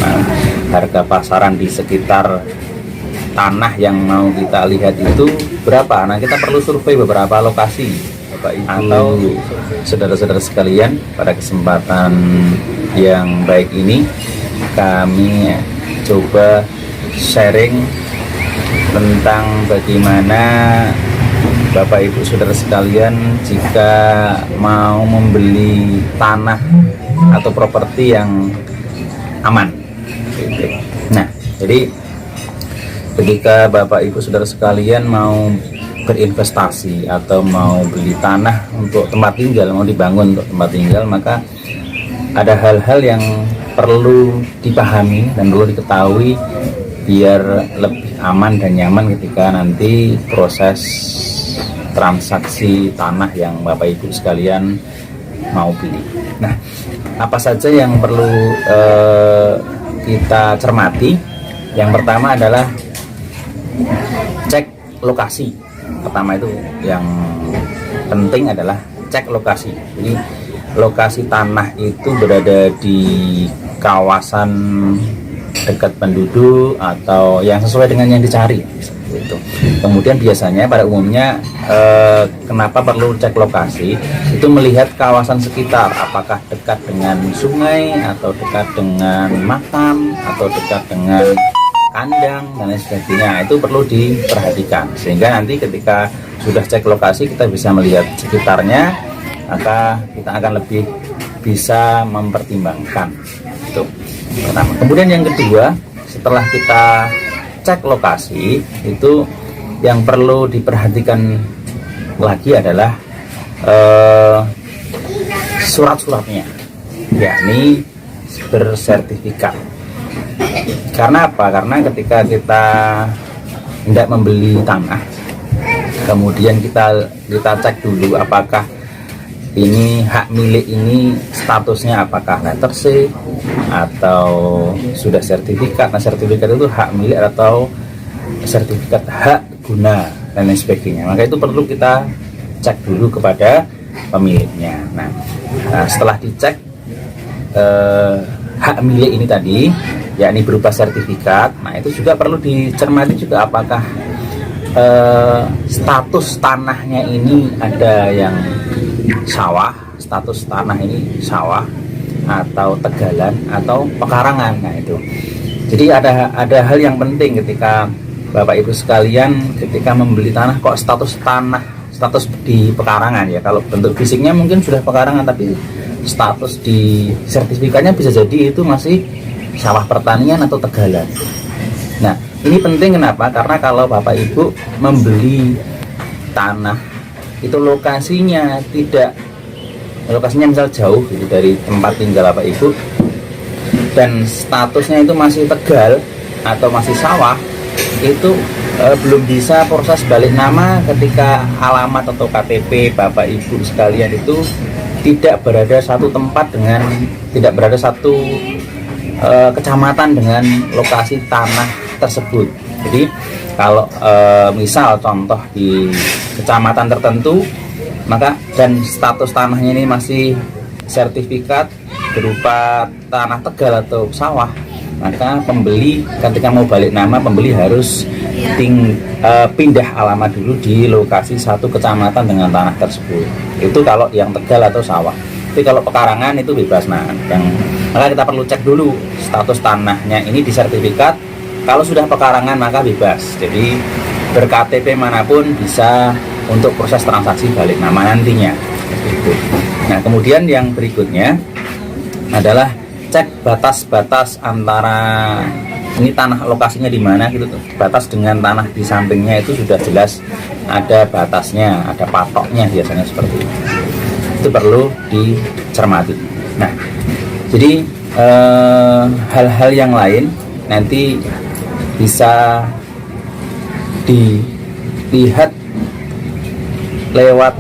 Nah, harga pasaran di sekitar tanah yang mau kita lihat itu berapa? Nah, kita perlu survei beberapa lokasi, Bapak Ibu atau saudara-saudara sekalian. Pada kesempatan yang baik ini kami coba sharing tentang bagaimana Bapak Ibu saudara sekalian jika mau membeli tanah atau properti yang aman. Nah, jadi ketika Bapak Ibu saudara sekalian mau berinvestasi atau mau beli tanah untuk tempat tinggal, mau dibangun untuk tempat tinggal, maka ada hal-hal yang perlu dipahami dan perlu diketahui biar lebih aman dan nyaman ketika nanti proses transaksi tanah yang Bapak Ibu sekalian mau beli. Nah, apa saja yang perlu kita cermati? Yang pertama adalah cek lokasi. Pertama itu yang penting adalah cek lokasi. Jadi lokasi tanah itu berada di kawasan dekat penduduk atau yang sesuai dengan yang dicari. Itu. Kemudian biasanya pada umumnya kenapa perlu cek lokasi itu melihat kawasan sekitar, apakah dekat dengan sungai atau dekat dengan makam atau dekat dengan kandang dan lain sebagainya. Itu perlu diperhatikan sehingga nanti ketika sudah cek lokasi kita bisa melihat sekitarnya, maka kita akan lebih bisa mempertimbangkan. Itu pertama. Kemudian yang kedua, setelah kita cek lokasi itu yang perlu diperhatikan lagi adalah surat-suratnya, yakni bersertifikat. Karena apa? Karena ketika kita hendak membeli tanah, kemudian kita cek dulu apakah ini hak milik ini statusnya apakah letter C atau sudah sertifikat. Nah, sertifikat itu hak milik atau sertifikat hak guna dan lain sebagainya. Maka itu perlu kita cek dulu kepada pemiliknya. Nah, setelah dicek hak milik ini tadi, yakni berupa sertifikat, nah itu juga perlu dicermati juga apakah status tanahnya ini ada yang sawah, status tanah ini sawah atau tegalan atau pekarangan. Nah itu, jadi ada hal yang penting ketika Bapak Ibu sekalian ketika membeli tanah kok status di pekarangan ya. Kalau bentuk fisiknya mungkin sudah pekarangan tapi status di sertifikatnya bisa jadi itu masih sawah pertanian atau tegalan. Nah ini penting kenapa? Karena kalau Bapak Ibu membeli tanah itu lokasinya misal jauh gitu dari tempat tinggal Bapak Ibu dan statusnya itu masih tegal atau masih sawah, itu belum bisa proses balik nama ketika alamat atau KTP Bapak Ibu sekalian itu tidak berada satu tempat tidak berada satu kecamatan dengan lokasi tanah tersebut. Jadi kalau misal contoh di kecamatan tertentu, maka dan status tanahnya ini masih sertifikat berupa tanah tegal atau sawah, maka pembeli ketika mau balik nama, pembeli harus pindah alamat dulu di lokasi satu kecamatan dengan tanah tersebut. Itu kalau yang tegal atau sawah. Tapi kalau pekarangan itu bebas. Nah, maka kita perlu cek dulu status tanahnya ini di sertifikat. Kalau sudah pekarangan maka bebas. Jadi ber-KTP manapun bisa untuk proses transaksi balik nama nantinya. Nah, kemudian yang berikutnya adalah cek batas-batas antara ini tanah lokasinya di mana gitu tuh. Batas dengan tanah di sampingnya itu sudah jelas ada batasnya, ada patoknya biasanya seperti itu. Itu perlu dicermati. Nah, jadi hal-hal yang lain nanti bisa dilihat lewat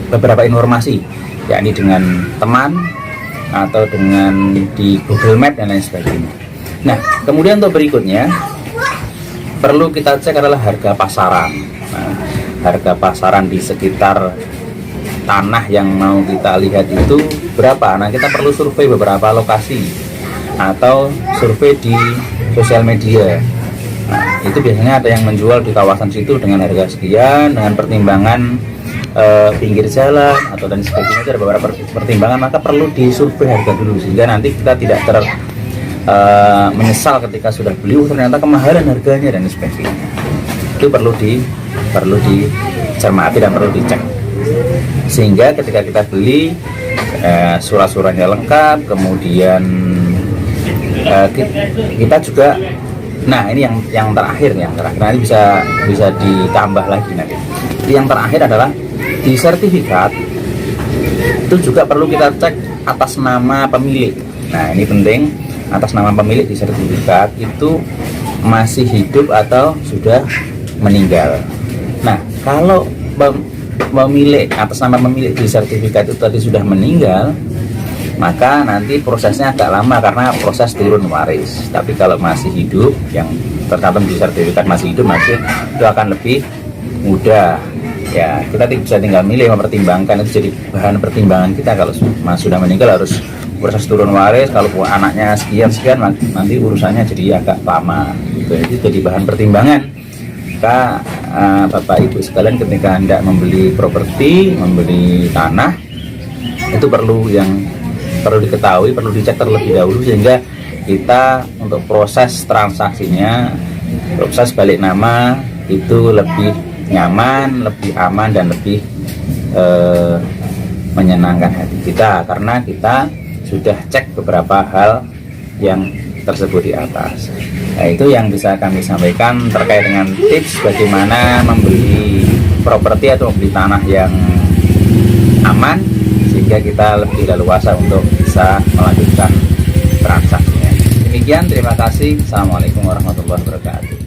beberapa informasi, yakni dengan teman atau dengan di Google Map dan lain sebagainya. Nah, kemudian untuk berikutnya perlu kita cek adalah harga pasaran. Nah, harga pasaran di sekitar tanah yang mau kita lihat itu berapa. Nah, kita perlu survei beberapa lokasi, atau survei di sosial media. Nah, itu biasanya ada yang menjual di kawasan situ dengan harga sekian, dengan pertimbangan pinggir jalan atau dan sebagainya. Itu ada beberapa pertimbangan, maka perlu disurvei harga dulu sehingga nanti kita tidak menyesal ketika sudah beli ternyata kemahalan harganya dan sebagainya. Itu perlu dicermati dan perlu dicek sehingga ketika kita beli surat-suratnya lengkap, kemudian kita juga. Nah, ini yang terakhir nanti bisa ditambah lagi nanti. Yang terakhir adalah di sertifikat itu juga perlu kita cek atas nama pemilik. Nah, ini penting, atas nama pemilik di sertifikat itu masih hidup atau sudah meninggal. Nah, kalau pemilik atas nama pemilik di sertifikat itu tadi sudah meninggal, maka nanti prosesnya agak lama karena proses turun waris. Tapi kalau masih hidup, yang tercantum di sertifikat masih hidup, itu akan lebih mudah. Ya, kita bisa tinggal milih, mempertimbangkan, itu jadi bahan pertimbangan kita. Kalau sudah meninggal harus proses turun waris, kalau anaknya sekian nanti urusannya jadi agak lama. Itu jadi bahan pertimbangan. Maka Bapak Ibu sekalian ketika hendak membeli properti, membeli tanah, itu perlu diketahui, perlu dicek terlebih dahulu sehingga kita untuk proses transaksinya, proses balik nama itu lebih nyaman, lebih aman dan lebih menyenangkan hati kita karena kita sudah cek beberapa hal yang tersebut di atas. Nah, itu yang bisa kami sampaikan terkait dengan tips bagaimana membeli properti atau membeli tanah yang aman sehingga kita lebih leluasa untuk bisa melanjutkan transaksinya. Demikian, terima kasih. Assalamualaikum warahmatullahi wabarakatuh.